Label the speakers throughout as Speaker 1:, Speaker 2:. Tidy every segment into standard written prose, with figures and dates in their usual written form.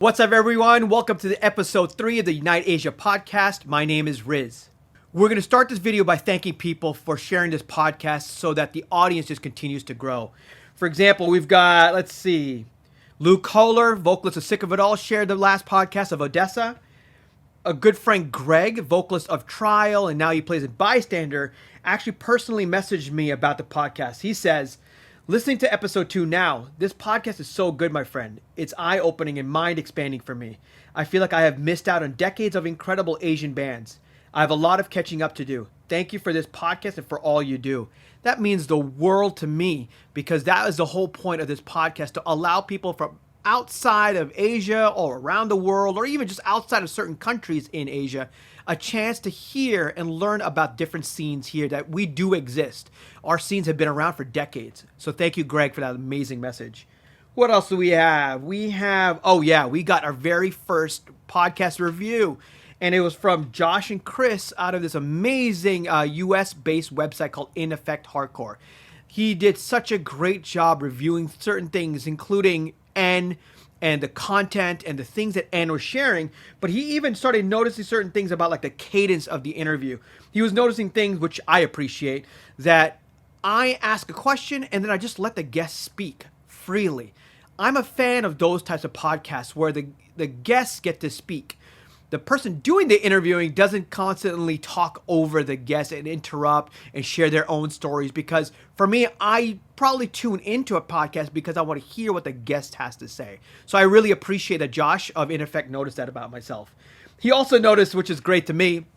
Speaker 1: What's up, everyone? Welcome to the episode 3 of the Unite Asia podcast. My name is Riz. We're going to start this video by thanking people for sharing this podcast so that the audience just continues to grow. For example, we've got, Luke Kohler, vocalist of Sick of It All, shared the last podcast of Odessa. A good friend, Greg, vocalist of Trial, and now he plays in Bystander, actually personally messaged me about the podcast. He says, listening to episode 2 now, this podcast is so good, my friend. It's eye-opening and mind-expanding for me. I feel like I have missed out on decades of incredible Asian bands. I have a lot of catching up to do. Thank you for this podcast and for all you do. That means the world to me, because that is the whole point of this podcast, to allow people from outside of Asia or around the world, or even just outside of certain countries in Asia, a chance to hear and learn about different scenes here that we do exist. Our scenes have been around for decades. So thank you, Greg, for that amazing message. What else do we have? We got our very first podcast review. And it was from Josh and Chris out of this amazing US-based website called In Effect Hardcore. He did such a great job reviewing certain things, including N and the content and the things that N was sharing. But he even started noticing certain things about like the cadence of the interview. He was noticing things which I appreciate, that I ask a question and then I just let the guest speak freely. I'm a fan of those types of podcasts where the guests get to speak. The person doing the interviewing doesn't constantly talk over the guest and interrupt and share their own stories, because for me, I probably tune into a podcast because I want to hear what the guest has to say. So I really appreciate that Josh of In Effect noticed that about myself. He also noticed, which is great to me,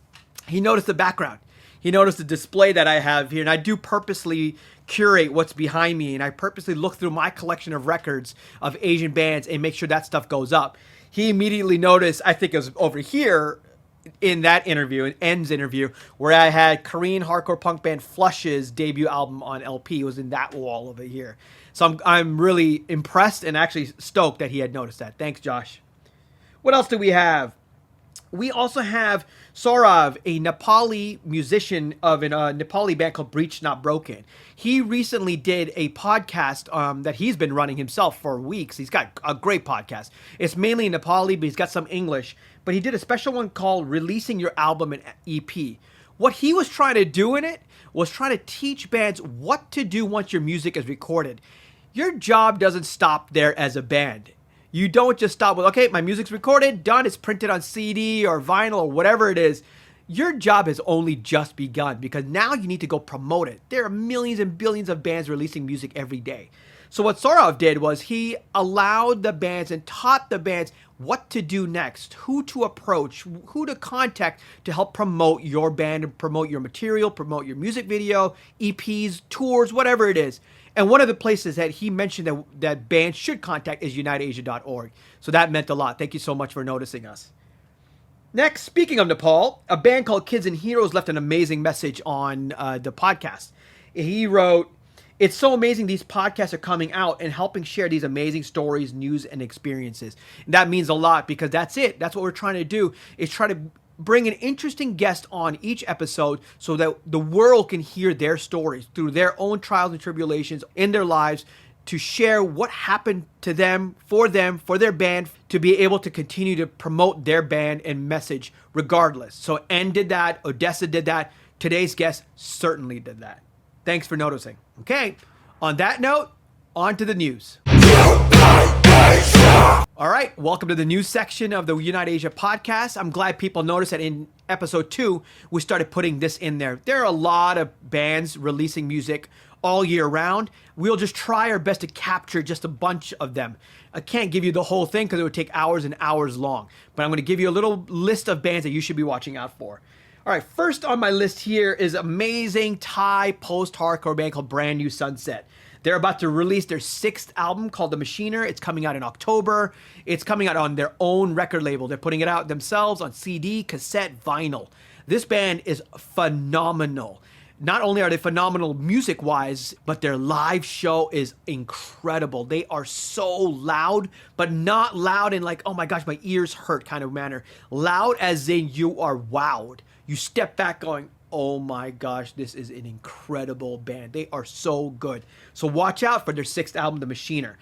Speaker 1: he noticed the background. He noticed the display that I have here, and I do purposely curate what's behind me, and I purposely look through my collection of records of Asian bands and make sure that stuff goes up. He immediately noticed, I think it was over here in that interview, in N's interview, where I had Korean hardcore punk band Flush's debut album on LP. It was in that wall over here. So I'm really impressed and actually stoked that he had noticed that. Thanks, Josh. What else do we have? We also have Saurav, a Nepali musician of a Nepali band called Breach Not Broken. He recently did a podcast that he's been running himself for weeks. He's got a great podcast. It's mainly in Nepali, but he's got some English. But he did a special one called Releasing Your Album and EP. What he was trying to do in it was trying to teach bands what to do once your music is recorded. Your job doesn't stop there as a band. You don't just stop with, okay, my music's recorded, done, it's printed on CD or vinyl or whatever it is. Your job has only just begun, because now you need to go promote it. There are millions and billions of bands releasing music every day. So what Saurav did was he allowed the bands and taught the bands what to do next, who to approach, who to contact to help promote your band and promote your material, promote your music video, EPs, tours, whatever it is. And one of the places that he mentioned that bands should contact is uniteasia.org. So that meant a lot. Thank you so much for noticing us. Next, speaking of Nepal, a band called Kids and Heroes left an amazing message on the podcast. He wrote, "It's so amazing these podcasts are coming out and helping share these amazing stories, news, and experiences." And that means a lot, because that's it. That's what we're trying to do, is try to bring an interesting guest on each episode so that the world can hear their stories through their own trials and tribulations in their lives, to share what happened to them, for their band, to be able to continue to promote their band and message regardless. So N did that, Odessa did that, today's guest certainly did that. Thanks for noticing. Okay, on that note, on to the news. All right, welcome to the news section of the Unite Asia podcast. I'm glad people noticed that in episode 2, we started putting this in there. There are a lot of bands releasing music all year round. We'll just try our best to capture just a bunch of them. I can't give you the whole thing because it would take hours and hours long, but I'm going to give you a little list of bands that you should be watching out for. All right, first on my list here is amazing Thai post-hardcore band called Brand New Sunset. They're about to release their 6th album called The Machiner. It's coming out in October. It's coming out on their own record label. They're putting it out themselves on CD, cassette, vinyl. This band is phenomenal. Not only are they phenomenal music-wise, but their live show is incredible. They are so loud, but not loud in like, oh my gosh, my ears hurt kind of manner. Loud as in you are wowed. You step back going, oh my gosh, this is an incredible band. They are so good. So watch out for their 6th album, The Machiner.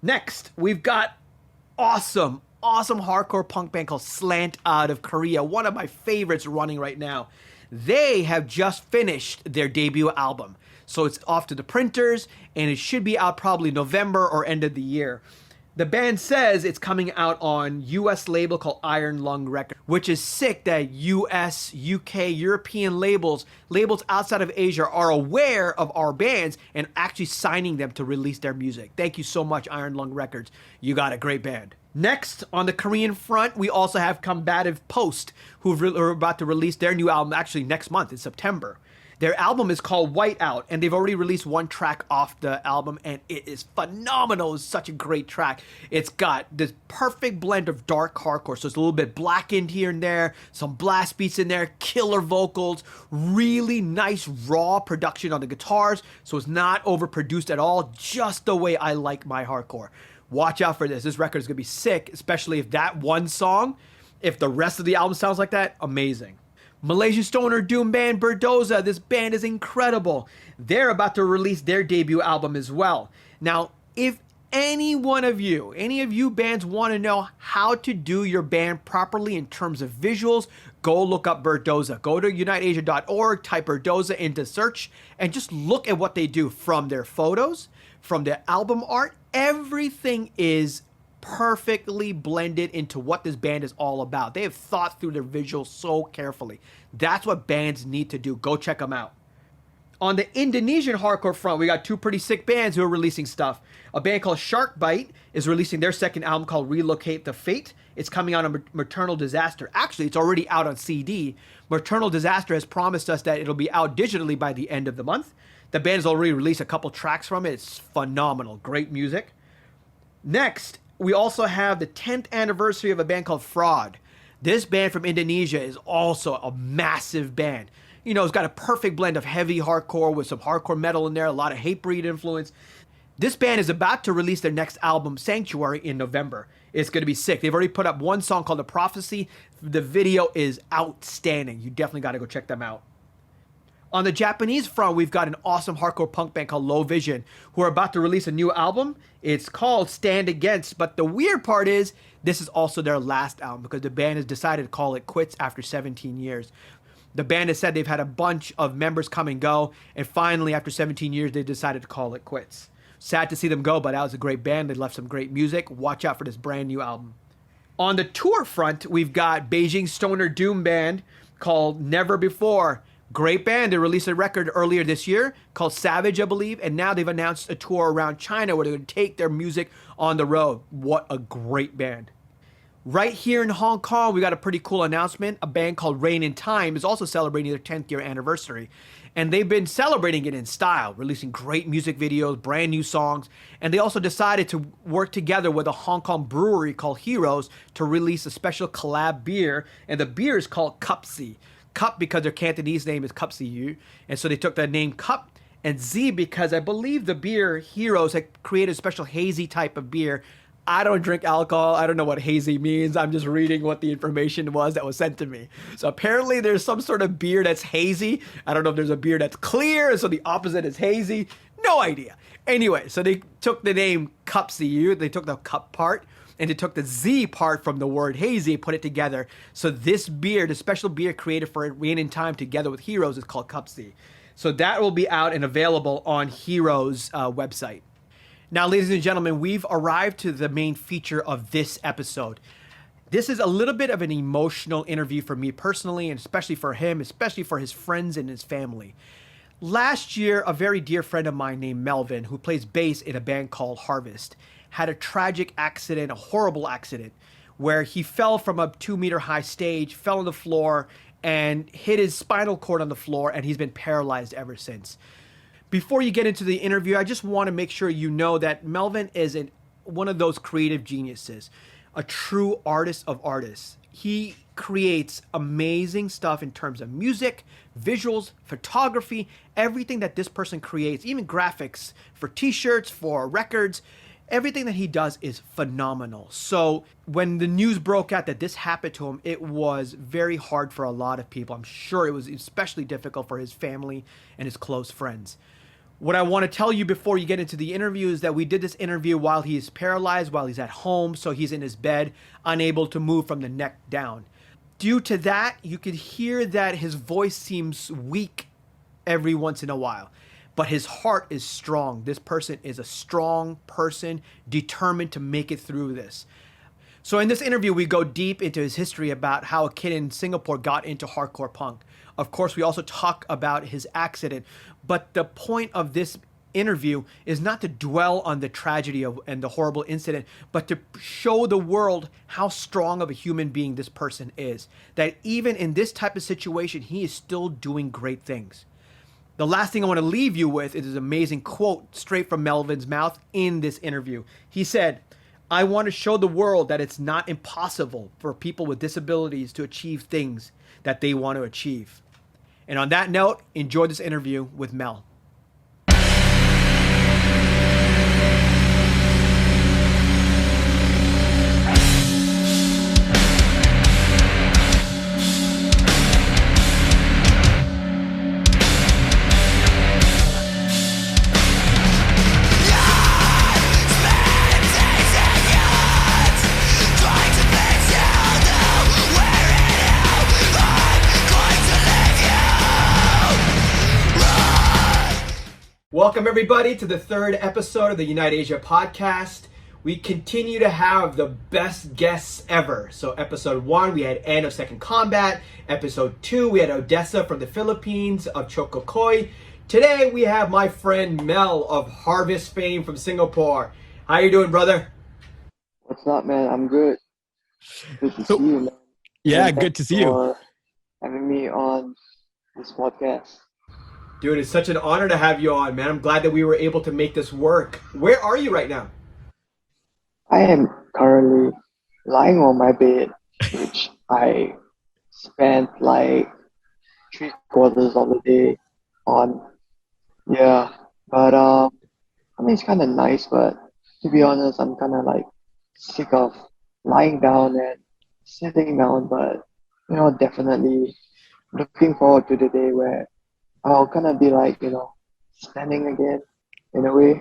Speaker 1: Next, we've got awesome awesome hardcore punk band called Slant out of Korea, one of my favorites running right now. They have just finished their debut album. So it's off to the printers, and it should be out probably November or end of the year. The band says it's coming out on US label called Iron Lung Records, which is sick that US, UK, European labels outside of Asia are aware of our bands and actually signing them to release their music. Thank you so much, Iron Lung Records. You got a great band. Next, on the Korean front, we also have Combative Post, who are about to release their new album actually next month in September. Their album is called Whiteout, and they've already released one track off the album, and it is phenomenal. It's such a great track. It's got this perfect blend of dark hardcore, so it's a little bit blackened here and there, some blast beats in there, killer vocals, really nice raw production on the guitars, so it's not overproduced at all, just the way I like my hardcore. Watch out for this. This record is going to be sick, especially if that one song, if the rest of the album sounds like that, amazing. Malaysian stoner doom band Berdoza. This band is incredible. They're about to release their debut album as well. Now, if any of you bands want to know how to do your band properly in terms of visuals, go look up Berdoza. Go to uniteasia.org, type Berdoza into search, and just look at what they do from their photos, from their album art. Everything is perfectly blended into what this band is all about. They have thought through their visuals so carefully. That's what bands need to do. Go check them out. On the Indonesian hardcore front, we got two pretty sick bands who are releasing stuff. A band called Sharkbite is releasing their second album called Relocate the Fate. It's coming out on Maternal Disaster. Actually, it's already out on CD. Maternal Disaster has promised us that it'll be out digitally by the end of the month. The band has already released a couple tracks from it. It's phenomenal. Great music. Next, we also have the 10th anniversary of a band called Fraud. This band from Indonesia is also a massive band. You know, it's got a perfect blend of heavy hardcore with some hardcore metal in there, a lot of Hatebreed influence. This band is about to release their next album, Sanctuary, in November. It's going to be sick. They've already put up one song called The Prophecy. The video is outstanding. You definitely got to go check them out. On the Japanese front, we've got an awesome hardcore punk band called Low Vision, who are about to release a new album. It's called Stand Against, but the weird part is this is also their last album because the band has decided to call it quits after 17 years. The band has said they've had a bunch of members come and go, and finally, after 17 years, they decided to call it quits. Sad to see them go, but that was a great band. They left some great music. Watch out for this brand new album. On the tour front, we've got Beijing stoner doom band called Never Before. Great band. They released a record earlier this year called Savage, I believe, and now they've announced a tour around China where they're going to take their music on the road. What a great band. Right here in Hong Kong, we got a pretty cool announcement. A band called Rain in Time is also celebrating their 10th year anniversary, and they've been celebrating it in style, releasing great music videos, brand new songs, and they also decided to work together with a Hong Kong brewery called Heroes to release a special collab beer, and the beer is called Cupsy. Cup because their Cantonese name is Cup Siu, and so they took the name Cup, and Z because I believe the beer Heroes had created a special hazy type of beer. I don't drink alcohol. I don't know what hazy means. I'm just reading what the information was that was sent to me. So apparently there's some sort of beer that's hazy. I don't know if there's a beer that's clear, so the opposite is hazy. No idea. Anyway, so they took the name Cup Siu. They took the cup part, and they took the Z part from the word hazy and put it together. So this beer, the special beer created for Rain in Time together with Heroes, is called Cupsy. So that will be out and available on Heroes' website. Now, ladies and gentlemen, we've arrived to the main feature of this episode. This is a little bit of an emotional interview for me personally, and especially for him, especially for his friends and his family. Last year, a very dear friend of mine named Melvin, who plays bass in a band called Harvest, had a tragic accident, a horrible accident, where he fell from a 2-meter high stage, fell on the floor, and hit his spinal cord on the floor, and he's been paralyzed ever since. Before you get into the interview, I just want to make sure you know that Melvin is one of those creative geniuses, a true artist of artists. He creates amazing stuff in terms of music, visuals, photography, everything that this person creates, even graphics for t-shirts, for records. Everything that he does is phenomenal. So when the news broke out that this happened to him, it was very hard for a lot of people. I'm sure it was especially difficult for his family and his close friends. What I want to tell you before you get into the interview is that we did this interview while he's paralyzed, while he's at home, so he's in his bed, unable to move from the neck down. Due to that, you could hear that his voice seems weak every once in a while, but his heart is strong. This person is a strong person, determined to make it through this. So in this interview, we go deep into his history about how a kid in Singapore got into hardcore punk. Of course, we also talk about his accident, but the point of this interview is not to dwell on the tragedy and the horrible incident, but to show the world how strong of a human being this person is. That even in this type of situation, he is still doing great things. The last thing I want to leave you with is this amazing quote straight from Melvin's mouth in this interview. He said, "I want to show the world that it's not impossible for people with disabilities to achieve things that they want to achieve." And on that note, enjoy this interview with Mel. Welcome everybody to the third episode of the Unite Asia podcast. We continue to have the best guests ever. So episode 1, we had Anne of Second Combat. Episode 2, we had Odessa from the Philippines of Chokokoi. Today we have my friend Mel of Harvest fame from Singapore. How you doing, brother?
Speaker 2: What's up, man? I'm good. Good to see you, man.
Speaker 3: Yeah,
Speaker 2: And
Speaker 3: good to see you.
Speaker 2: for having me on this podcast.
Speaker 1: Dude, it's such an honor to have you on, man. I'm glad that we were able to make this work. Where are you right now?
Speaker 2: I am currently lying on my bed, which I spent like 3/4 of the day on. Yeah, but I mean it's kind of nice, but to be honest, I'm kind of like sick of lying down and sitting down. But definitely looking forward to the day where I'll kind of be like standing again in a way.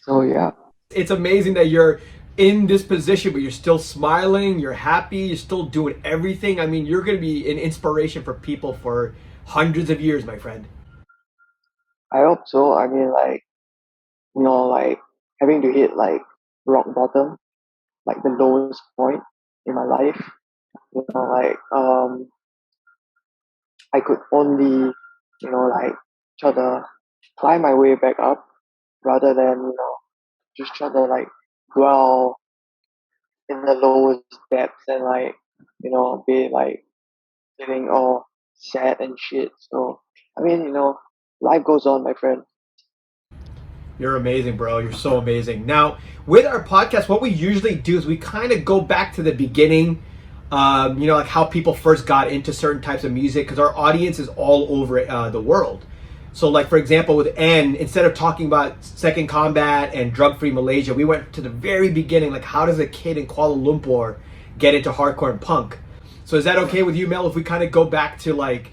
Speaker 2: So yeah.
Speaker 1: It's amazing that you're in this position, but you're still smiling, you're happy, you're still doing everything. I mean, you're going to be an inspiration for people for hundreds of years, my friend.
Speaker 2: I hope so. I mean, like, like having to hit like rock bottom, like the lowest point in my life. Like, I could only, like try to climb my way back up rather than, just try to like dwell in the lowest depths and like, be like feeling all sad and shit. So, I mean, life goes on, my friend.
Speaker 1: You're amazing, bro. You're so amazing. Now, with our podcast, what we usually do is we kind of go back to the beginning, like how people first got into certain types of music, because our audience is all over the world. So, like, for example, with N, instead of talking about Second Combat and drug-free Malaysia, we went to the very beginning, like how does a kid in Kuala Lumpur get into hardcore and punk? So is that okay with you, Mel, if we kind of go back to like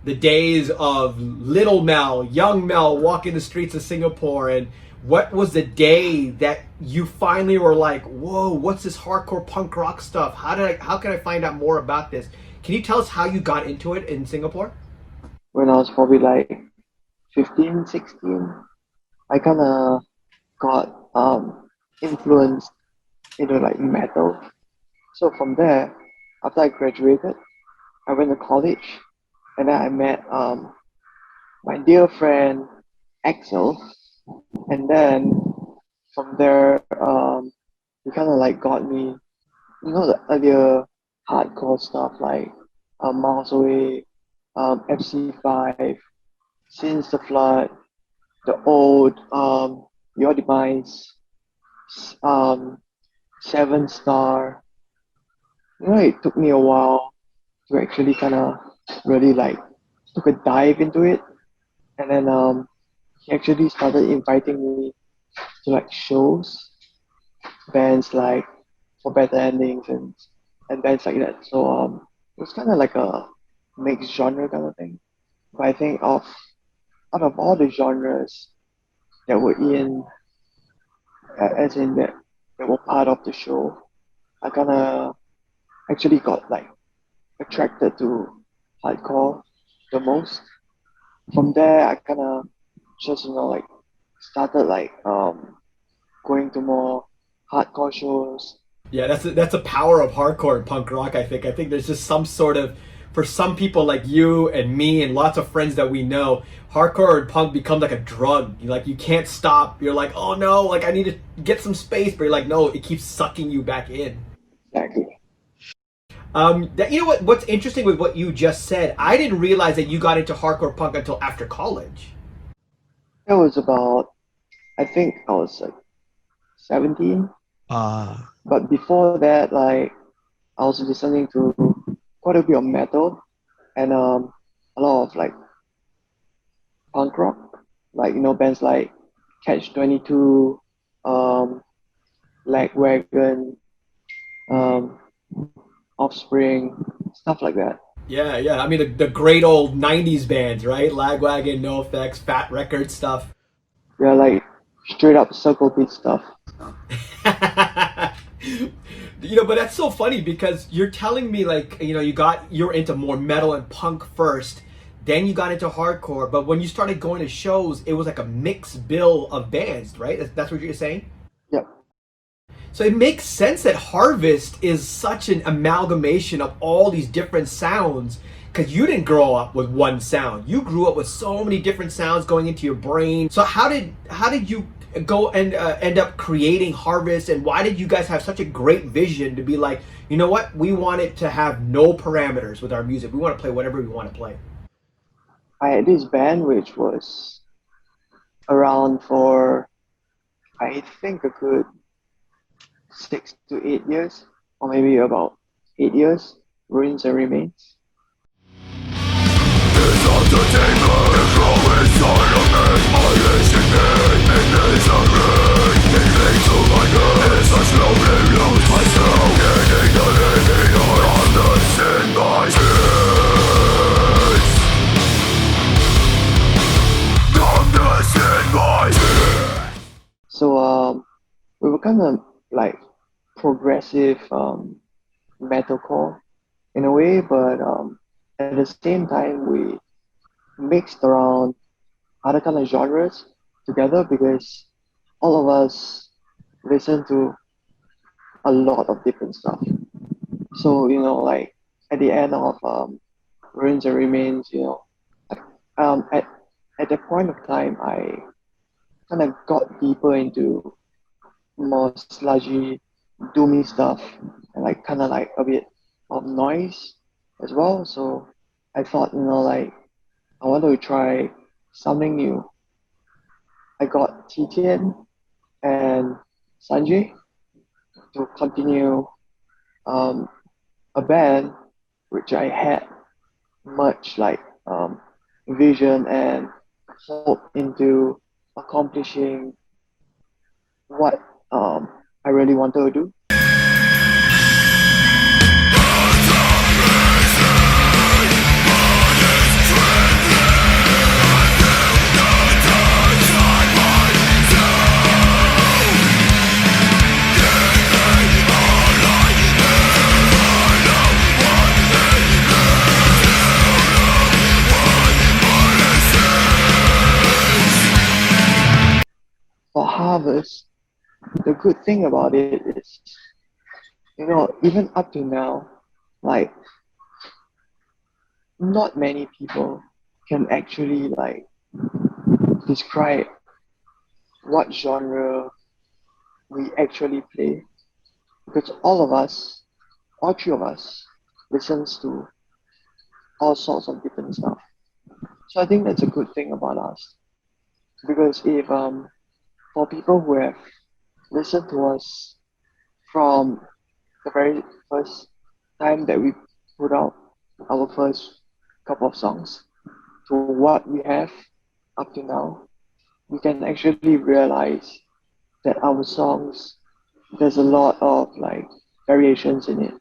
Speaker 1: the days of little Mel, young Mel, walking the streets of Singapore, and what was the day that you finally were like, whoa, what's this hardcore punk rock stuff? How can I find out more about this? Can you tell us how you got into it in Singapore?
Speaker 2: When I was probably like 15, 16, I kind of got influenced into like metal. So from there, after I graduated, I went to college, and then I met my dear friend Axel, and then from there, he kind of like got me, the earlier hardcore stuff like Miles Away, FC5, Since the Flood, the old Your Demise, 7 Star. It took me a while to actually kind of really like took a dive into it, and then he actually started inviting me to like shows, bands like For Better Endings and bands like that. So it was kind of like a mixed genre kind of thing. But I think out of all the genres, that were as in that were part of the show, I kind of actually got like attracted to hardcore the most. From there, I kind of just like started like going to more hardcore shows.
Speaker 1: Yeah, that's a power of hardcore and punk rock. I think there's just some sort of, for some people like you and me and lots of friends that we know, hardcore and punk become like a drug. You can't stop. You're like, oh no, like I need to get some space, but you're like, no, it keeps sucking you back in.
Speaker 2: Exactly.
Speaker 1: You know what's interesting with what you just said? I didn't realize that you got into hardcore punk until after college.
Speaker 2: It was about, I think I was like 17. But before that, like I was listening to quite a bit of metal and a lot of like punk rock, like bands like Catch 22, Lagwagon, Offspring, stuff like that.
Speaker 1: Yeah. I mean, the great old 90s bands, right? Lagwagon, NoFX, Fat Record stuff.
Speaker 2: Yeah, like straight up circle beat stuff.
Speaker 1: But that's so funny because you're telling me like, you're into more metal and punk first, then you got into hardcore, but when you started going to shows, it was like a mixed bill of bands, right? That's what you're saying?
Speaker 2: Yep.
Speaker 1: So it makes sense that Harvest is such an amalgamation of all these different sounds, because you didn't grow up with one sound. You grew up with so many different sounds going into your brain. So how did you go and end up creating Harvest, and why did you guys have such a great vision to be like, you know what, we want it to have no parameters with our music. We want to play whatever we want to play.
Speaker 2: I had this band which was around for, I think, a good 6 to 8 years, or maybe about 8 years, Ruins and Remains. So we were kind of like progressive metalcore in a way, but at the same time we mixed around other kind of genres together because all of us listen to a lot of different stuff. So like at the end of Ruins and Remains, at that point of time, I kind of got deeper into more sludgy, doomy stuff, and like kind of like a bit of noise as well. So I thought, like I wanted to try something new. I got Titian and Sanjay to continue a band which I had much like vision and hope into accomplishing what I really wanted to do. For Harvest, the good thing about it is, even up to now, like not many people can actually like describe what genre we actually play, because all three of us listens to all sorts of different stuff. So I think that's a good thing about us, because if for people who have listened to us from the very first time that we put out our first couple of songs to what we have up to now, we can actually realize that our songs, there's a lot of like variations in it.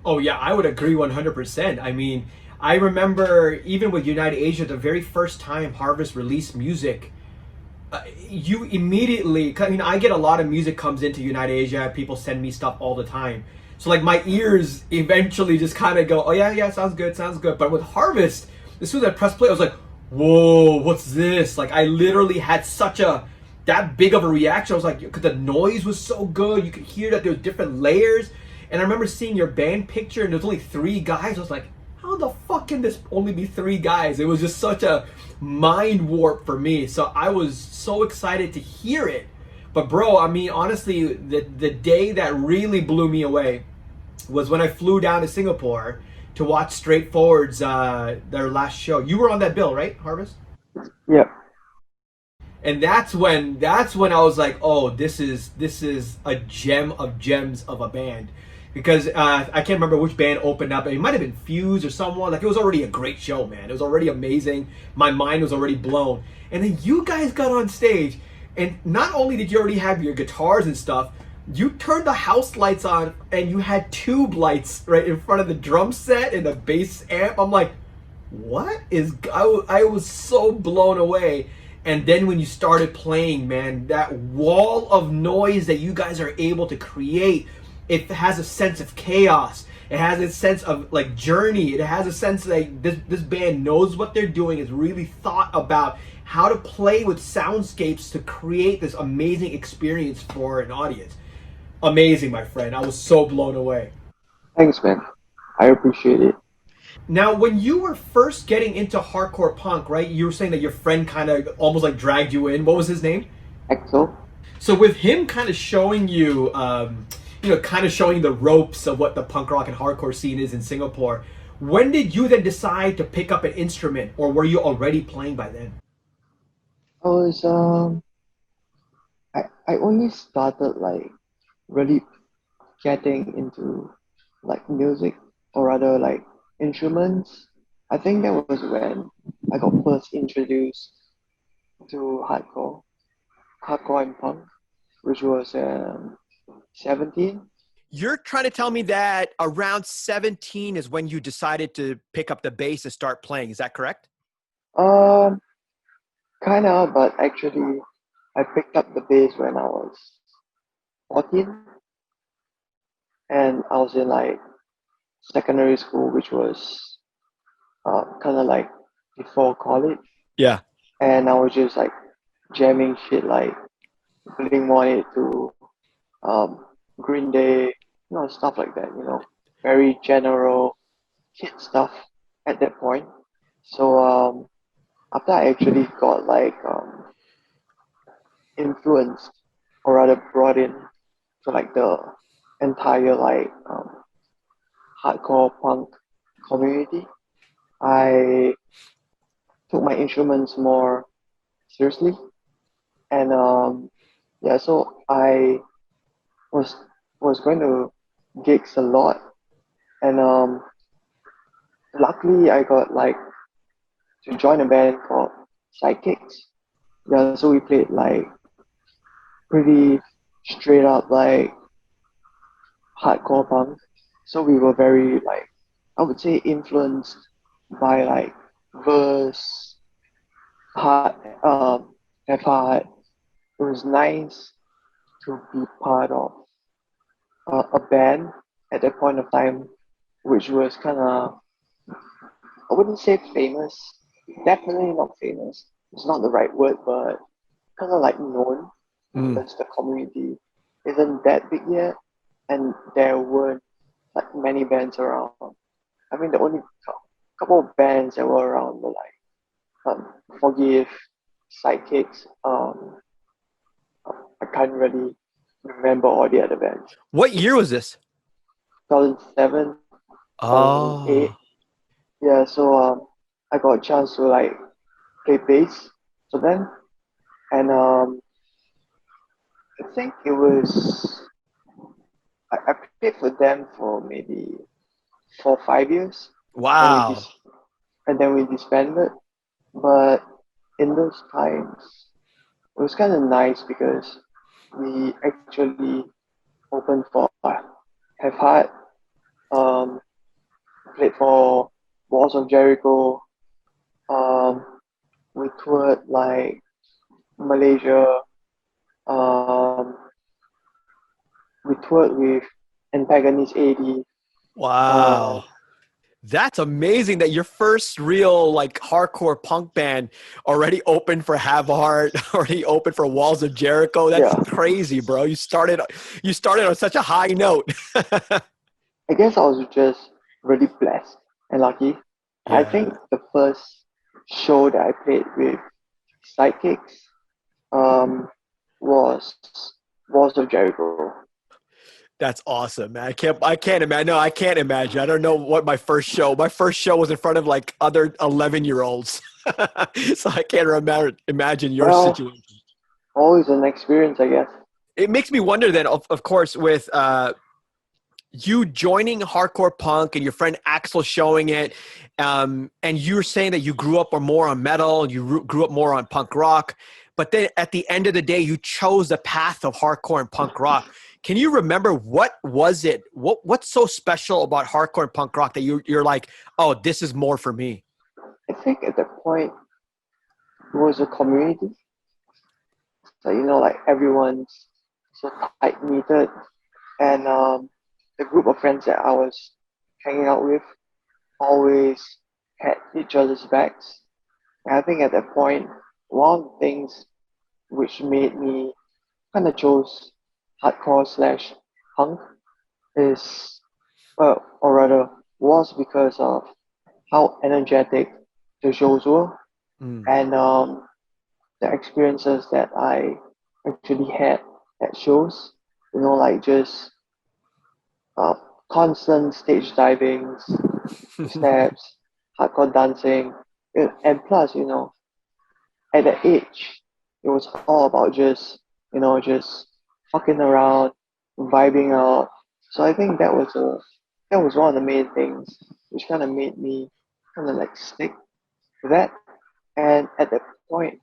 Speaker 1: Oh yeah, I would agree 100%. I mean, I remember even with United Asia, the very first time Harvest released music, you immediately, I mean, I get a lot of music comes into Unite Asia. People send me stuff all the time. So like my ears eventually just kind of go, oh yeah, sounds good. But with Harvest, as soon as I press play, I was like, whoa, what's this? Like I literally had that big of a reaction. I was like, because the noise was so good. You could hear that there was different layers. And I remember seeing your band picture and there's only 3 guys. I was like, how the fuck can this only be 3 guys? It was just such a mind warp for me. So I was so excited to hear it. But bro, I mean, honestly, the day that really blew me away was when I flew down to Singapore to watch Straightforward's their last show. You were on that bill, right, Harvest?
Speaker 2: Yep.
Speaker 1: And that's when I was like, oh, this is a gem of gems of a band. Because I can't remember which band opened up. It might have been Fuse or someone. Like, it was already a great show, man. It was already amazing. My mind was already blown. And then you guys got on stage, and not only did you already have your guitars and stuff, you turned the house lights on, and you had tube lights right in front of the drum set and the bass amp. I'm like, what is... I was so blown away. And then when you started playing, man, that wall of noise that you guys are able to create, it has a sense of chaos. It has a sense of like journey. It has a sense that this band knows what they're doing, is really thought about how to play with soundscapes to create this amazing experience for an audience. Amazing, my friend. I was so blown away.
Speaker 2: Thanks, man. I appreciate it.
Speaker 1: Now, when you were first getting into hardcore punk, right, you were saying that your friend kind of almost like dragged you in. What was his name?
Speaker 2: Axel.
Speaker 1: So with him kind of showing you, kind of showing the ropes of what the punk rock and hardcore scene is in Singapore, when did you then decide to pick up an instrument, or were you already playing by then?
Speaker 2: I was I only started like really getting into like music, or rather like instruments. I think that was when I got first introduced to hardcore and punk, which was 17.
Speaker 1: You're trying to tell me that around 17 is when you decided to pick up the bass and start playing. Is that correct?
Speaker 2: Kind of, but actually, I picked up the bass when I was 14, and I was in like secondary school, which was kind of like before college,
Speaker 1: Yeah.
Speaker 2: and I was just like jamming shit like Blink-182, Green Day, stuff like that, very general hit stuff at that point. So after I actually got like influenced, or rather brought in to like the entire like hardcore punk community, I took my instruments more seriously, and so I was going to gigs a lot, and luckily I got like to join a band called Sidekicks. Yeah, so we played like pretty straight up like hardcore punk. So we were very like, I would say, influenced by like verse, hard, F hard. It was nice to be part of a band at that point of time, which was kind of, I wouldn't say famous, definitely not famous. It's not the right word, but kind of like known, because the community isn't that big yet, and there weren't like many bands around. I mean, the only couple of bands that were around were like Forgive, Sidekicks. I can't really remember all the other bands.
Speaker 1: What year was this?
Speaker 2: 2007, 2008. Yeah, so I got a chance to like play bass for them, and I think it was I played for them for maybe 4 or 5 years.
Speaker 1: Wow.
Speaker 2: And then we disbanded. But in those times, it was kind of nice because we actually opened for Have Heart, played for Walls of Jericho. We toured like Malaysia. Um, we toured with Antagonist AD.
Speaker 1: Wow. That's amazing that your first real like hardcore punk band already opened for Have Heart, already opened for Walls of Jericho. That's crazy, bro. You started on such a high note.
Speaker 2: I guess I was just really blessed and lucky.
Speaker 1: Yeah.
Speaker 2: I think the first show that I played with Sidekicks was Walls of Jericho.
Speaker 1: That's awesome, man. I can't imagine. No, I can't imagine. I don't know what my first show was in front of like other 11-year-olds. So I can't imagine your situation.
Speaker 2: Always an experience, I guess.
Speaker 1: It makes me wonder then, of course, with you joining hardcore punk and your friend Axel showing it, and you're saying that you grew up more on metal, you grew up more on punk rock, but then at the end of the day, you chose the path of hardcore and punk rock. Can you remember what was it? What's so special about hardcore and punk rock that you're like, oh, this is more for me?
Speaker 2: I think at that point, it was a community. So, like everyone's so tight-knitted. And the group of friends that I was hanging out with always had each other's backs. And I think at that point, one of the things which made me kind of chose hardcore/punk was because of how energetic the shows were and the experiences that I actually had at shows. Like just constant stage divings, steps, hardcore dancing, and plus, at that age, it was all about just fucking around, vibing out. So I think that was one of the main things which kind of made me kind of like stick to that. And at that point,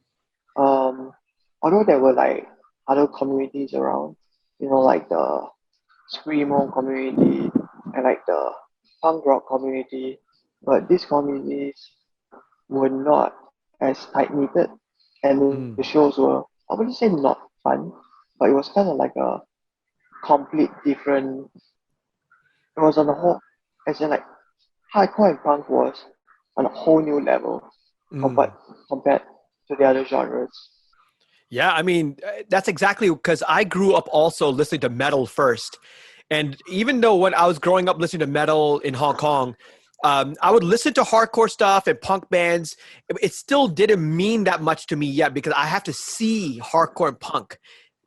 Speaker 2: although there were like other communities around, like the screamo community and like the punk rock community, but these communities were not as tight knitted, and the shows were, I wouldn't say not fun, but it was kind of like a complete different. It was on a whole, as in like hardcore and punk was on a whole new level compared to the other genres.
Speaker 1: Yeah, I mean, that's exactly because I grew up also listening to metal first. And even though when I was growing up listening to metal in Hong Kong, I would listen to hardcore stuff and punk bands. It still didn't mean that much to me yet because I have to see hardcore and punk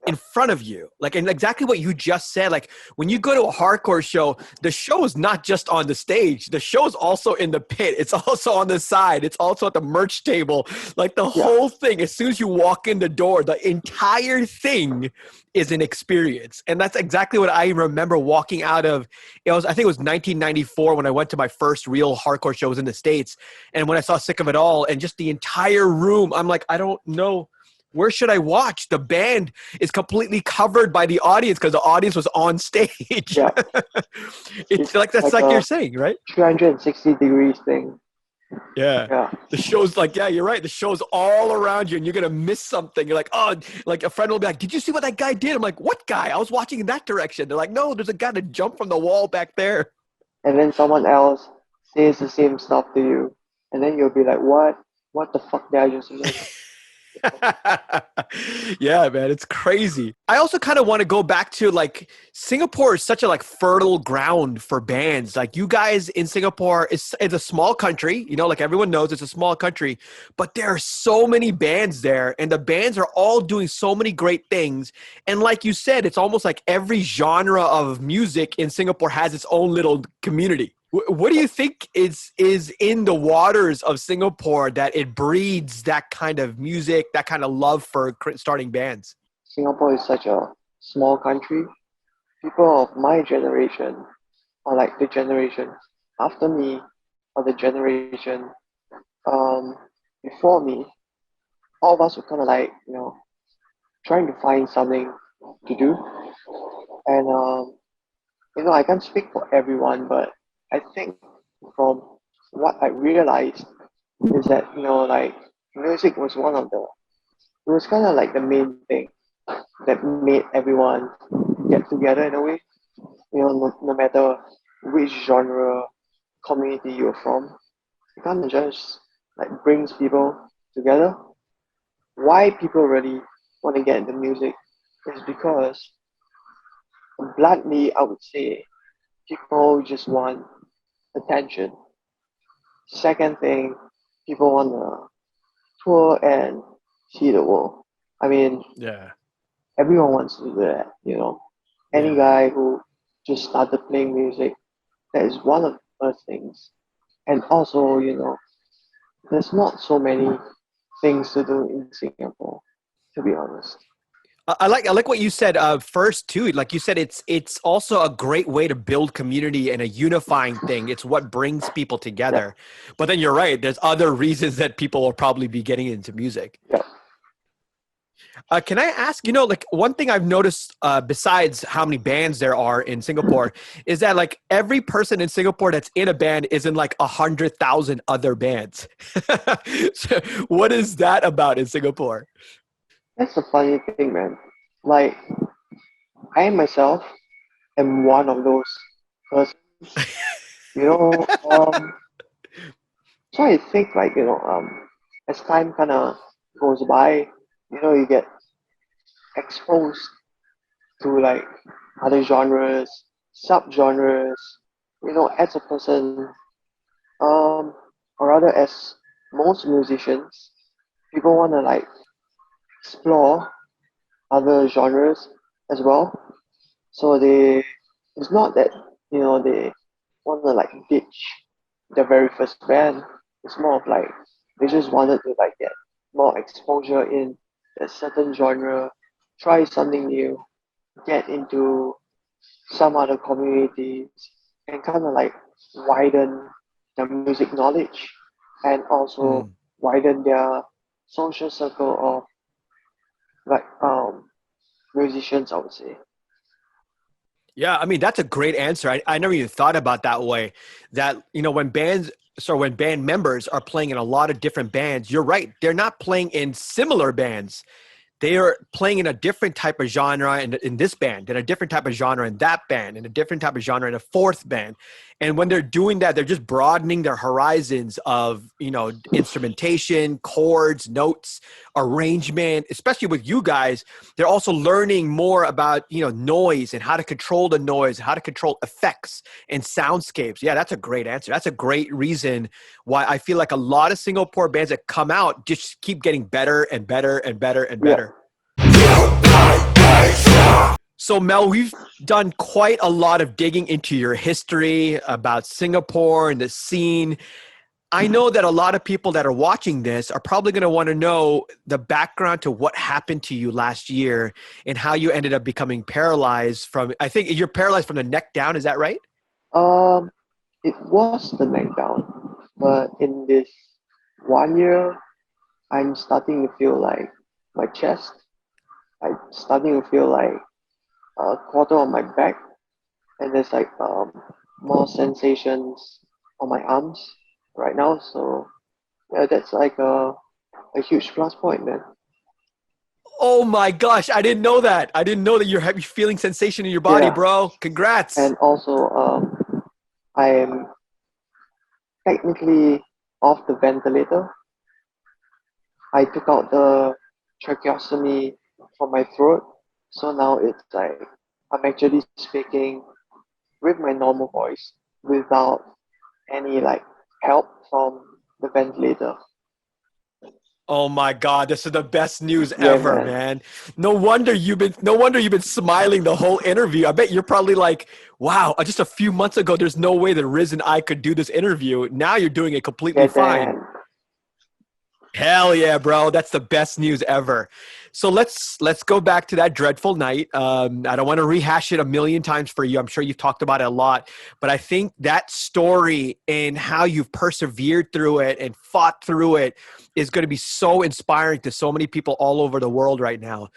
Speaker 1: in front of you. Like, and exactly what you just said, like when you go to a hardcore show, the show is not just on the stage. The show is also in the pit. It's also on the side. It's also at the merch table. Like the whole thing, as soon as you walk in the door, the entire thing is an experience. And that's exactly what I remember walking out of. I think it was 1994 when I went to my first real hardcore shows in the States. And when I saw Sick of It All and just the entire room, I'm like, I don't know. Where should I watch? The band is completely covered by the audience because the audience was on stage.
Speaker 2: Yeah.
Speaker 1: It's like, that's like you're saying, right?
Speaker 2: 360 degrees thing.
Speaker 1: Yeah. The show's like, yeah, you're right. The show's all around you and you're going to miss something. You're like, oh, like a friend will be like, did you see what that guy did? I'm like, what guy? I was watching in that direction. They're like, no, there's a guy that jumped from the wall back there.
Speaker 2: And then someone else says the same stuff to you. And then you'll be like, what? What the fuck did I just say?
Speaker 1: Yeah, man, it's crazy. I also kind of want to go back to like Singapore is such a like fertile ground for bands. Like you guys in Singapore, it's a small country, like everyone knows it's a small country, but there are so many bands there and the bands are all doing so many great things. And like you said, it's almost like every genre of music in Singapore has its own little community. What do you think is in the waters of Singapore that it breeds that kind of music, that kind of love for starting bands?
Speaker 2: Singapore is such a small country. People of my generation, or like the generation after me, or the generation before me, all of us were kind of like, trying to find something to do. And, I can't speak for everyone, but I think from what I realized is that, like music was one of the it was kind of like the main thing that made everyone get together in a way. You know, no matter which genre, community you're from, it kind of just like brings people together. Why people really want to get into music is because, bluntly, I would say people just want attention. Second thing, people want to tour and see the world. I mean,
Speaker 1: Yeah.
Speaker 2: everyone wants to do that, you know. Any
Speaker 1: Yeah.
Speaker 2: guy who just started playing music, that is one of the first things. And also, you know, there's not so many things to do in Singapore, to be honest.
Speaker 1: I like what you said first too. Like you said, it's also a great way to build community and a unifying thing. It's what brings people together.
Speaker 2: Yeah.
Speaker 1: But then you're right. There's other reasons that people will probably be getting into music.
Speaker 2: Yeah.
Speaker 1: Can I ask, you know, like one thing I've noticed besides how many bands there are in Singapore is that like every person in Singapore that's in a band is in like 100,000 other bands. So what is that about in Singapore?
Speaker 2: That's the funny thing, man. Like, I myself am one of those persons, you know. So I think, like, you know, as time kind of goes by, you know, you get exposed to like other genres, subgenres, you know, as a person, or rather as most musicians, people want to like explore other genres as well. So it's not that, you know, they want to like ditch their very first band. It's more of like they just wanted to like get more exposure in a certain genre, try something new, get into some other communities, and kind of like widen their music knowledge and also
Speaker 1: Mm.
Speaker 2: widen their social circle of like musicians, I would say.
Speaker 1: Yeah, I mean, that's a great answer. I never even thought about that way. That, you know, when band members are playing in a lot of different bands, you're right. They're not playing in similar bands. They are playing in a different type of genre in this band, in a different type of genre in that band, in a different type of genre in a fourth band. And when they're doing that, they're just broadening their horizons of, you know, instrumentation, chords, notes, arrangement, especially with you guys. They're also learning more about, you know, noise and how to control the noise, how to control effects and soundscapes. Yeah, that's a great answer. That's a great reason why I feel like a lot of Singapore bands that come out just keep getting better and better and better and
Speaker 2: Yeah.
Speaker 1: better. So Mel, we've done quite a lot of digging into your history about Singapore and the scene. I know that a lot of people that are watching this are probably going to want to know the background to what happened to you last year and how you ended up becoming paralyzed from, I think you're paralyzed from the neck down. Is that right?
Speaker 2: Um, it was the neck down, but in this 1 year, I'm starting to feel like my chest. I'm starting to feel like a quarter of my back, and there's like more sensations on my arms right now. So yeah, that's like a huge plus point, man.
Speaker 1: Oh my gosh. I didn't know that. I didn't know that you're feeling sensation in your body,
Speaker 2: Yeah,
Speaker 1: bro. Congrats.
Speaker 2: and also I'm technically off the ventilator. I took out the tracheostomy from my throat, so now it's like I'm actually speaking with my normal voice without any like help from the ventilator.
Speaker 1: Oh my God, this is the best news
Speaker 2: Yeah,
Speaker 1: ever,
Speaker 2: man.
Speaker 1: man. No wonder you've been smiling the whole interview. I bet you're probably like, wow, just a few months ago, there's no way that Riz and I could do this interview. Now you're doing it completely
Speaker 2: Yeah,
Speaker 1: fine.
Speaker 2: then.
Speaker 1: Hell yeah, bro. That's the best news ever. So let's go back to that dreadful night. I don't want to rehash it a million times for you. I'm sure you've talked about it a lot, but I think that story and how you've persevered through it and fought through it is going to be so inspiring to so many people all over the world right now.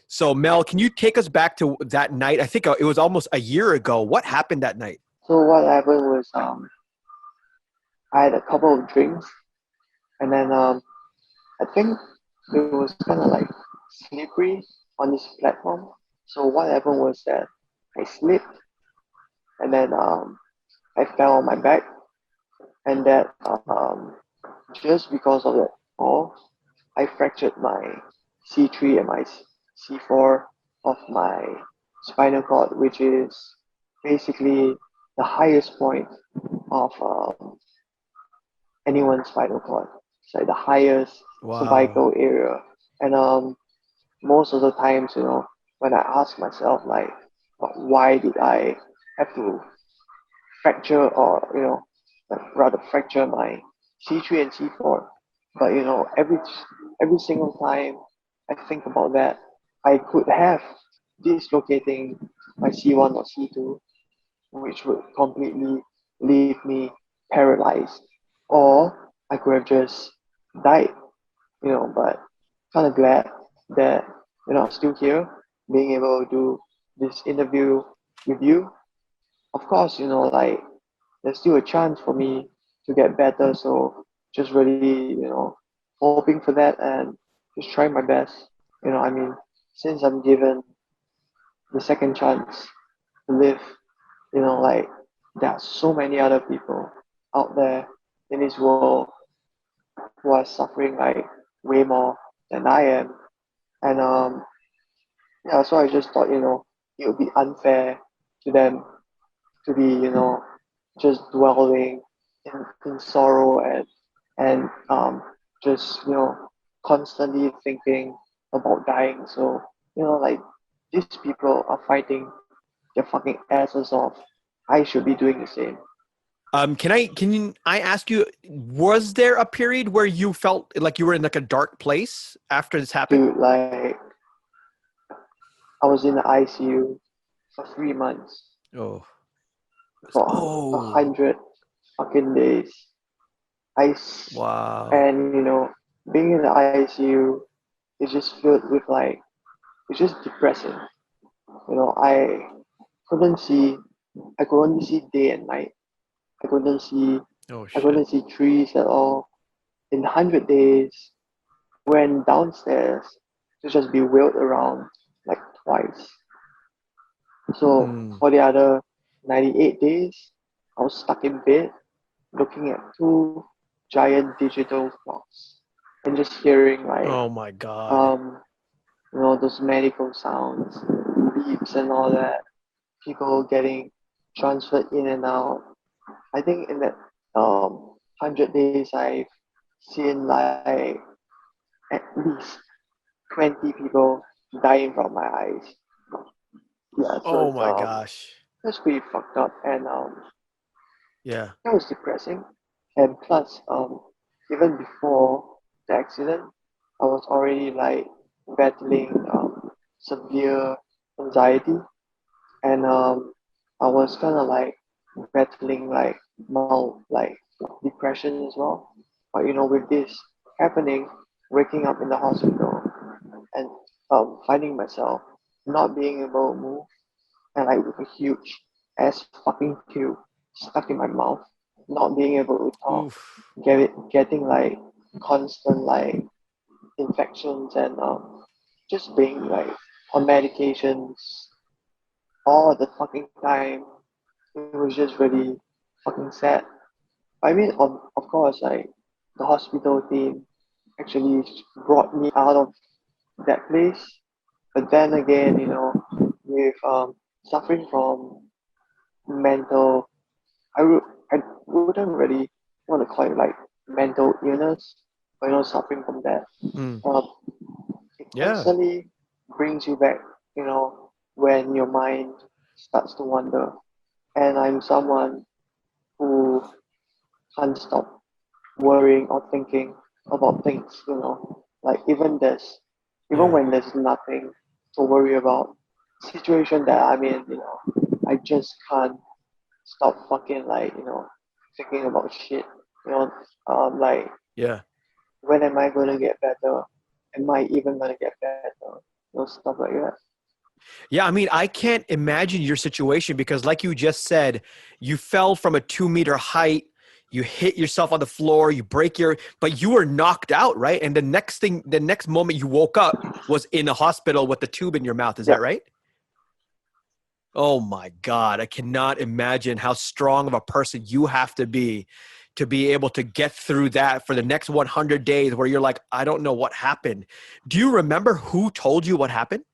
Speaker 1: So Mel, can you take us back to that night? I think it was almost a year ago. What happened that night?
Speaker 2: So what happened was I had a couple of drinks, and then I think it was kind of like slippery on this platform. So what happened was that I slipped, and then I fell on my back, and that just because of that fall, I fractured my C3 and my C4 of my spinal cord, which is basically the highest point of anyone's spinal cord. It's like the highest cervical area. And most of the times, when I ask myself, like, why did I have to fracture or, rather fracture my C3 and C4? But, every single time I think about that, I could have dislocating my C1 or C2, which would completely leave me paralyzed. Or I could have just died, but kind of glad that, I'm still here, being able to do this interview with you. Of course, like, there's still a chance for me to get better. So just really, hoping for that and just trying my best. Since I'm given the second chance to live, like, there are so many other people out there in this world who are suffering like way more than I am. And so I just thought, it would be unfair to them to be, just dwelling in sorrow and just, constantly thinking about dying. So, like, these people are fighting their fucking asses off. I should be doing the same.
Speaker 1: Can I ask you, was there a period where you felt like you were in like a dark place after this happened?
Speaker 2: Dude, like, I was in the ICU for 3 months.
Speaker 1: Oh.
Speaker 2: For 100 fucking days.
Speaker 1: Wow.
Speaker 2: And, being in the ICU is just filled with like, it's just depressing. I couldn't see, I could only see day and night. I couldn't see trees at all. In 100 days, went downstairs to just be wheeled around like twice. So for the other 98 days, I was stuck in bed looking at 2 giant digital clocks and just hearing like,
Speaker 1: oh my God,
Speaker 2: those medical sounds, beeps and all that, people getting transferred in and out. I think in that 100 days, I've seen like at least 20 people dying from my eyes. Yeah, so
Speaker 1: oh my gosh.
Speaker 2: that's pretty fucked up, and
Speaker 1: yeah,
Speaker 2: that was depressing. And plus, even before the accident, I was already like battling severe anxiety, and I was kind of like battling like mild like depression as well. But with this happening, waking up in the hospital and finding myself not being able to move, and like with a huge ass fucking tube stuck in my mouth, not being able to talk, getting like constant like infections and just being like on medications all the fucking time. It was just really fucking sad. I mean, of course, like, the hospital team actually brought me out of that place. But then again, with suffering from mental, I wouldn't really want to call it like mental illness, but suffering from that. It constantly brings you back, when your mind starts to wander. And I'm someone who can't stop worrying or thinking about things, like even when there's nothing to worry about, situation that I'm in, I just can't stop fucking like, thinking about shit, like, when am I gonna get better? Am I even gonna get better? Stuff like that.
Speaker 1: Yeah, I mean, I can't imagine your situation because like you just said, you fell from a 2-meter height. you hit yourself on the floor, but you were knocked out, right? And the next moment you woke up was in a hospital with the tube in your mouth. Is that right? Oh my God. I cannot imagine how strong of a person you have to be able to get through that for the next 100 days where you're like, I don't know what happened. Do you remember who told you what happened?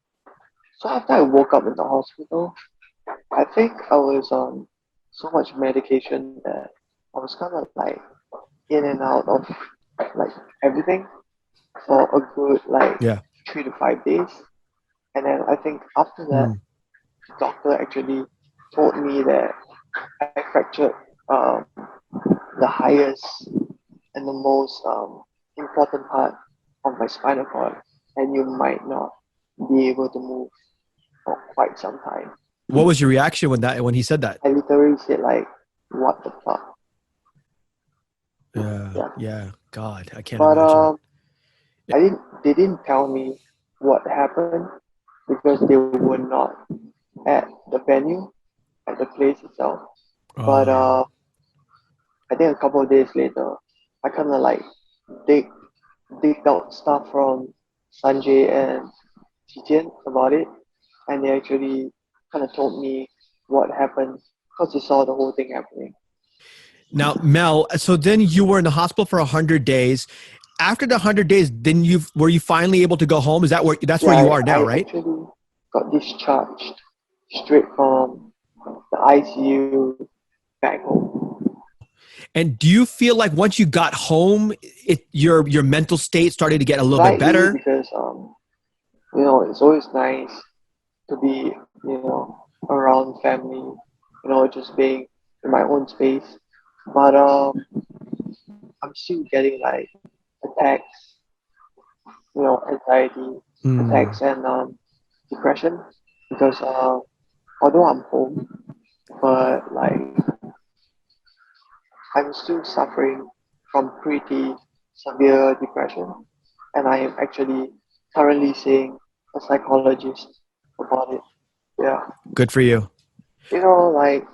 Speaker 2: So after I woke up in the hospital, I think I was on so much medication that I was kind of like in and out of like everything for a good 3 to 5 days. And then I think after that, the doctor actually told me that I fractured the highest and the most important part of my spinal cord, and you might not be able to move for quite some time.
Speaker 1: What was your reaction when he said that?
Speaker 2: I literally said like, what the fuck?
Speaker 1: Yeah. God, I can't imagine.
Speaker 2: They didn't tell me what happened because they were not at the venue, at the place itself. But I think a couple of days later, I kind of like digged out stuff from Sanjay and Tijian about it, and they actually kind of told me what happened because they saw the whole thing happening.
Speaker 1: Now, Mel, so then you were in the hospital for 100 days. After the 100 days, then were you finally able to go home? Is that that's where you are now, right?
Speaker 2: I actually got discharged straight from the ICU back home.
Speaker 1: And do you feel like once you got home, your mental state started to get a little bit better?
Speaker 2: Because it's always nice to be around family, just being in my own space. But I'm still getting like attacks, anxiety attacks and depression because although I'm home, but like I'm still suffering from pretty severe depression, and I am actually currently seeing a psychologist about it. Yeah.
Speaker 1: Good for you.
Speaker 2: Like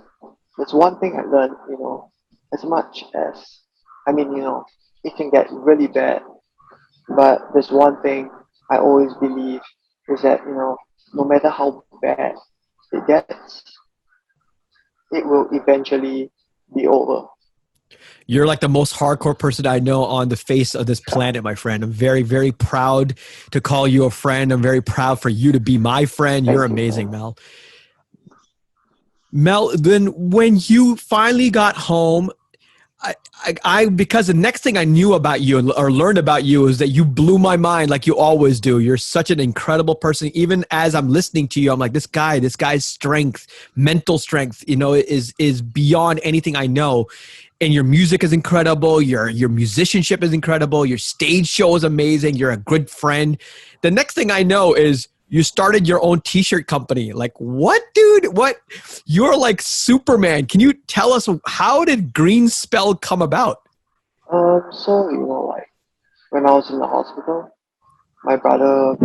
Speaker 2: there's one thing I learned, as much as it can get really bad, but there's one thing I always believe is that no matter how bad it gets, it will eventually be over.
Speaker 1: You're like the most hardcore person I know on the face of this planet, my friend. I'm very, very proud to call you a friend. I'm very proud for you to be my friend. You're amazing, Mel. Mel, then when you finally got home, because the next thing I knew about you or learned about you is that you blew my mind like you always do. You're such an incredible person. Even as I'm listening to you, I'm like, this guy's strength, mental strength, is beyond anything I know. And your music is incredible. Your musicianship is incredible. Your stage show is amazing. You're a good friend. The next thing I know is you started your own t-shirt company. Like, what, dude? What? You're like Superman. Can you tell us, how did Green Spell come about?
Speaker 2: So, like when I was in the hospital, my brother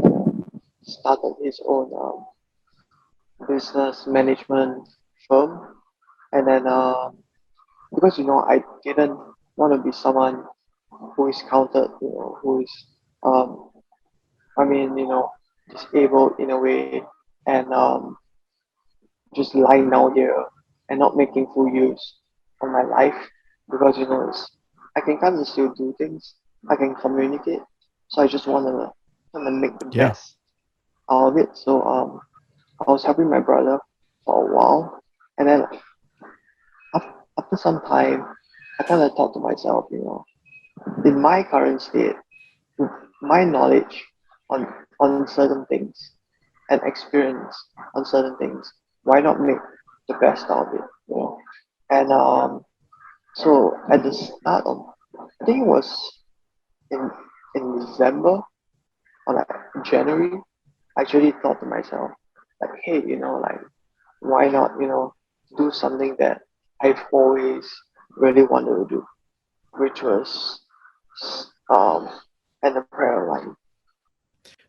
Speaker 2: started his own business management firm. And then because I didn't want to be someone who is counted, who is disabled in a way and just lying down here and not making full use of my life, because I can kind of still do things, I can communicate, so I just want to kind of make the best out of it. So I was helping my brother for a while, and then after some time, I kind of thought to myself, in my current state, with my knowledge on certain things and experience on certain things, why not make the best out of it, And so at the start of, I think it was in December or like January, I actually thought to myself, like, hey, why not, do something that I've always really wanted to do, which was an apparel line.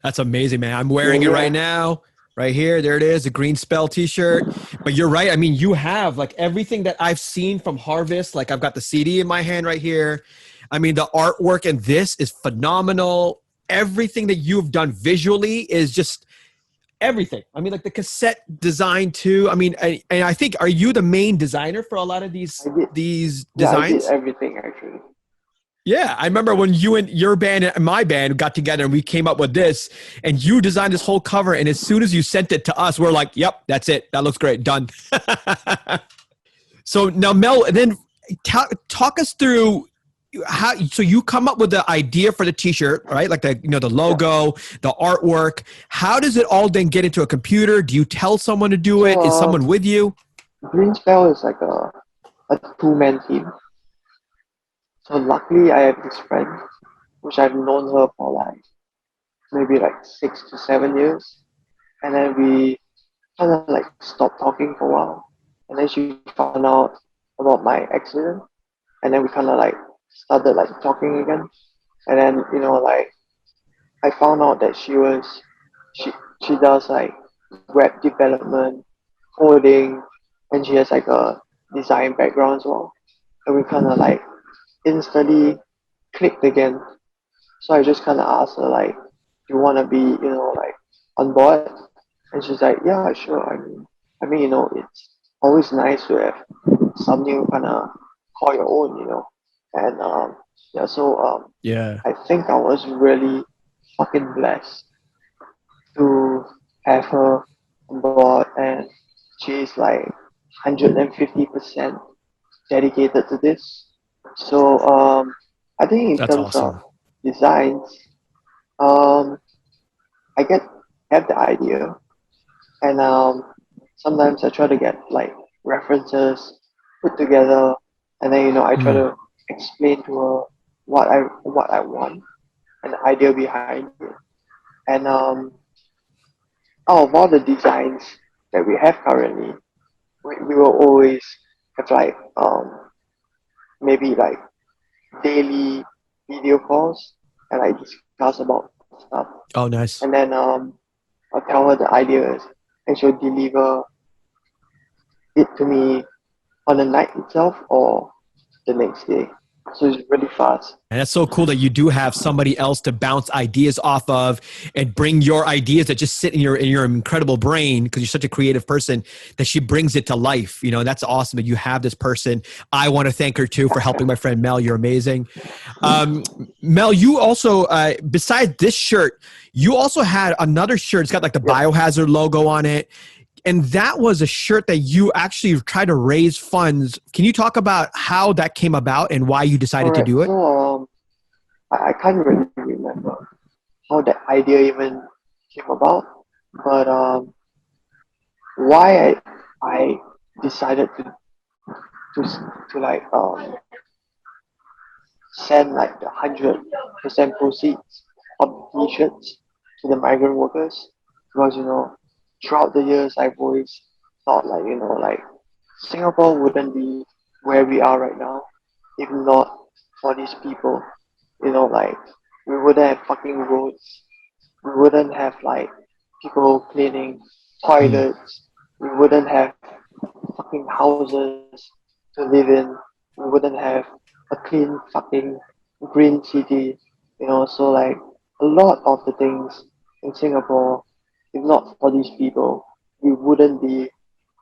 Speaker 1: That's amazing, man. I'm wearing it right now. right here. There it is, the green Spell t-shirt. But you're right. I mean, you have like everything that I've seen from Harvest. Like I've got the CD in my hand right here. I mean, the artwork in this is phenomenal. Everything that you've done visually is just everything. I mean, like the cassette design too. I mean, and I think, are you the main designer for a lot of these designs?
Speaker 2: Yeah, I did everything actually.
Speaker 1: Yeah, I remember when you and your band and my band got together and we came up with this, and you designed this whole cover. And as soon as you sent it to us, we're like, "Yep, that's it. That looks great. Done." So now, Mel, then talk us through how. So you come up with the idea for the T-shirt, right? Like the logo, the artwork. How does it all then get into a computer? Do you tell someone to do it? Is someone with you?
Speaker 2: Green Spell is like a two-man team. So luckily, I have this friend, which I've known her for like maybe like 6 to 7 years, and then we kind of like stopped talking for a while, and then she found out about my accident, and then we kind of like started like talking again, and then like I found out that she does like web development, coding, and she has like a design background as well, and we kind of like instantly clicked again. So I just kind of asked her like, "Do you want to be, like on board?" And she's like, "Yeah, sure." I mean, it's always nice to have something you kind of call your own, And yeah, so
Speaker 1: Yeah.
Speaker 2: I think I was really fucking blessed to have her on board, and she's like 150% dedicated to this. So I think in
Speaker 1: That's
Speaker 2: terms
Speaker 1: awesome.
Speaker 2: of designs, I have the idea, and sometimes I try to get like references put together, and then I try to explain to her what I want and the idea behind it. And out of all the designs that we have currently, we will always have like maybe like daily video calls and I discuss about stuff.
Speaker 1: Oh, nice.
Speaker 2: And then I'll tell her the ideas and she'll deliver it to me on the night itself or the next day. So it's really fast.
Speaker 1: And that's so cool that you do have somebody else to bounce ideas off of and bring your ideas that just sit in your incredible brain, because you're such a creative person, that she brings it to life. That's awesome that you have this person. I want to thank her too for helping my friend Mel. You're amazing. Mel, you also, besides this shirt, you also had another shirt. It's got like the Biohazard logo on it. And that was a shirt that you actually tried to raise funds. Can you talk about how that came about and why you decided to do it?
Speaker 2: So I can't really remember how that idea even came about, but why I decided to like send like the 100% proceeds of the t-shirts to the migrant workers, because throughout the years I've always thought like like Singapore wouldn't be where we are right now if not for these people. Like we wouldn't have fucking roads, we wouldn't have like people cleaning toilets, we wouldn't have fucking houses to live in, we wouldn't have a clean fucking green city, so like a lot of the things in Singapore, if not for these people, we wouldn't be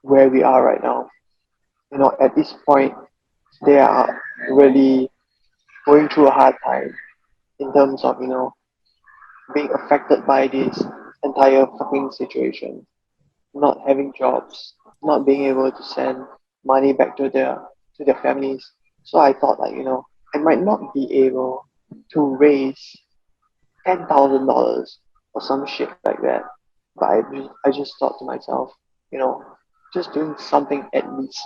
Speaker 2: where we are right now. At this point, they are really going through a hard time in terms of, being affected by this entire fucking situation. Not having jobs, not being able to send money back to their families. So I thought like, I might not be able to raise $10,000 or some shit like that. But I just thought to myself, just doing something at least.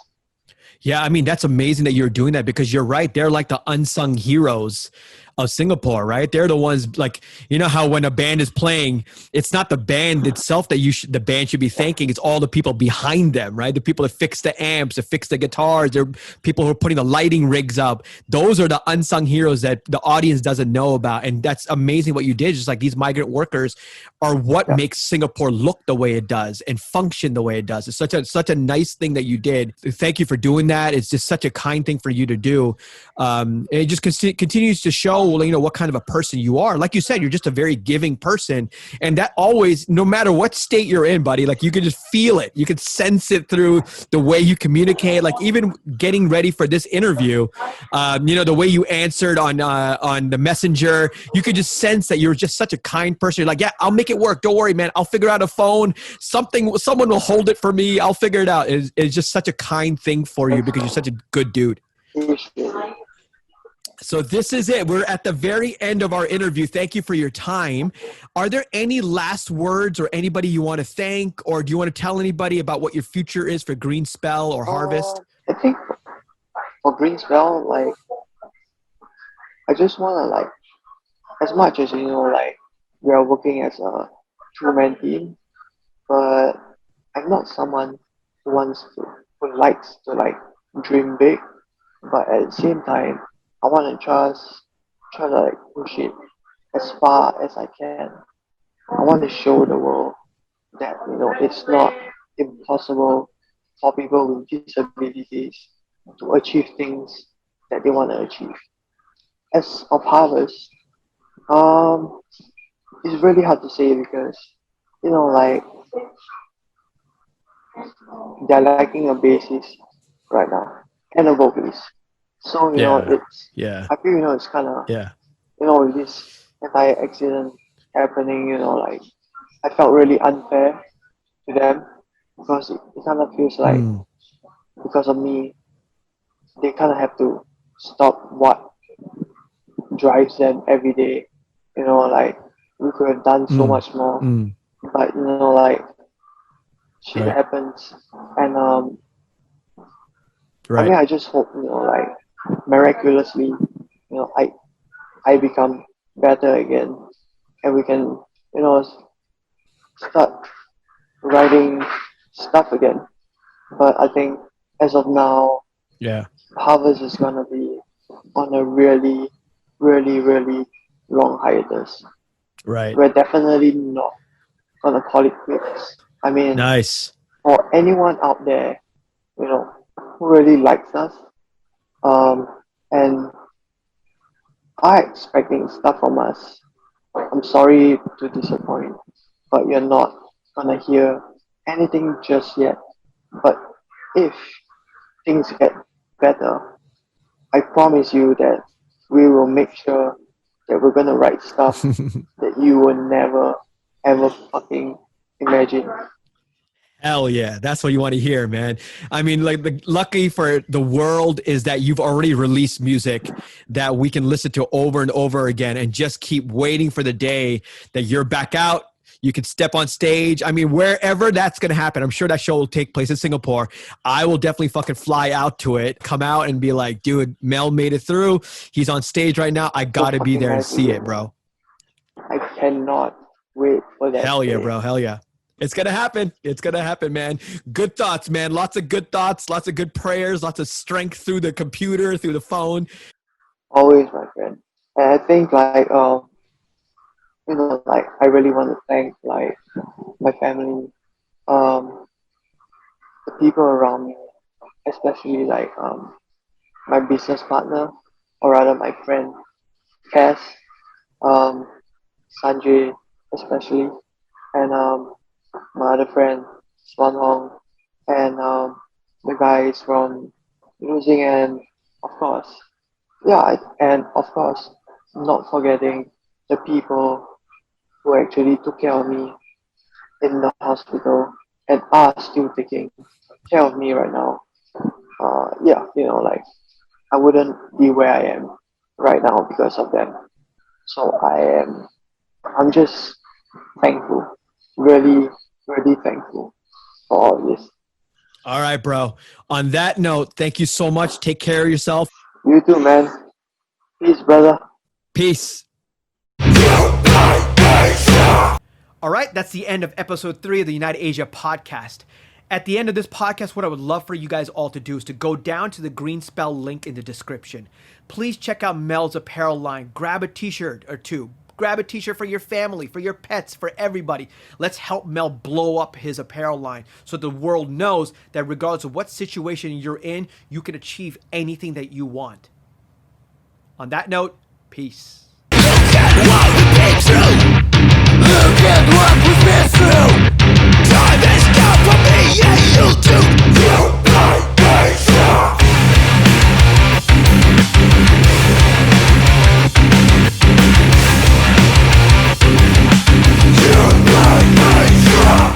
Speaker 1: Yeah, I mean, that's amazing that you're doing that, because you're right. They're like the unsung heroes of Singapore, right? They're the ones, like, you know how when a band is playing, it's not the band itself that the band should be thanking. It's all the people behind them, right? The people that fix the amps, that fix the guitars, they're people who are putting the lighting rigs up. Those are the unsung heroes that the audience doesn't know about. And that's amazing what you did. Just like these migrant workers are what makes Singapore look the way it does and function the way it does. It's such a nice thing that you did. Thank you for doing that. It's just such a kind thing for you to do. And it just continues to show, you know, what kind of a person you are. Like you said, you're just a very giving person. And that always, no matter what state you're in, buddy, like you can just feel it. You can sense it through the way you communicate. Like even getting ready for this interview, you know, the way you answered on the messenger, you could just sense that you're just such a kind person. You're like, yeah, I'll make it work. Don't worry, man. I'll figure out a phone. Someone will hold it for me. I'll figure it out. It's just such a kind thing for you because you're such a good dude. So this is it. We're at the very end of our interview. Thank you for your time. Are there any last words or anybody you want to thank, or do you want to tell anybody about what your future is for Green Spell or Harvest?
Speaker 2: I think for Green Spell, like, I just want to, like, as much as, you know, like, we are working as a two-man team, but I'm not someone who likes to, like, dream big, but at the same time, I want to try to, like, push it as far as I can. I want to show the world that, you know, it's not impossible for people with disabilities to achieve things that they want to achieve. As of Harvest, it's really hard to say because, you know, like, they're lacking a bassist right now and a vocalist. So, you know, I feel, you know, it's kind of, you know, with this entire accident happening, you know, like, I felt really unfair to them because it kind of feels like because of me, they kind of have to stop what drives them every day. You know, like, we could have done so much more, but, you know, like, shit happens. And, I mean, I just hope, you know, like, miraculously, you know, I become better again and we can, you know, start writing stuff again. But I think as of now, Harvest is going to be on a really, really, really long hiatus.
Speaker 1: Right.
Speaker 2: We're definitely not going to call it quits. I mean,
Speaker 1: nice.
Speaker 2: For anyone out there, you know, who really likes us, and are expecting stuff from us, I'm sorry to disappoint, but you're not gonna hear anything just yet. But if things get better, I promise you that we will make sure that we're gonna write stuff that you will never ever fucking imagine.
Speaker 1: Hell yeah. That's what you want to hear, man. I mean, like, lucky for the world is that you've already released music that we can listen to over and over again and just keep waiting for the day that you're back out. You can step on stage. I mean, wherever that's going to happen, I'm sure that show will take place in Singapore. I will definitely fucking fly out to it, come out and be like, dude, Mel made it through. He's on stage right now. I got to be there and see it, bro.
Speaker 2: I cannot wait for that.
Speaker 1: Hell yeah, bro. Hell yeah. It's going to happen. It's going to happen, man. Good thoughts, man. Lots of good thoughts, lots of good prayers, lots of strength through the computer, through the phone.
Speaker 2: Always, my friend. And I think, like, you know, like, I really want to thank, like, my family, the people around me, especially, like, my business partner, or rather my friend, Cass, Sanjay, especially, and, my other friend, Swan Hong, and the guys from Losing, and of course, and of course, not forgetting the people who actually took care of me in the hospital and are still taking care of me right now. You know, like, I wouldn't be where I am right now because of them. So I'm just thankful, really, really thankful for all this.
Speaker 1: All right, bro. On that note, thank you so much. Take care of yourself.
Speaker 2: You too, man. Peace, brother.
Speaker 3: Peace.
Speaker 1: All right, that's the end of episode 3 of the Unite Asia podcast. At the end of this podcast, what I would love for you guys all to do is to go down to the green spell link in the description. Please check out Mel's apparel line. Grab a t-shirt or two. Grab a t-shirt for your family, for your pets, for everybody. Let's help Mel blow up his apparel line so the world knows that regardless of what situation you're in, you can achieve anything that you want. On that note, peace.
Speaker 4: Look at what we've been through.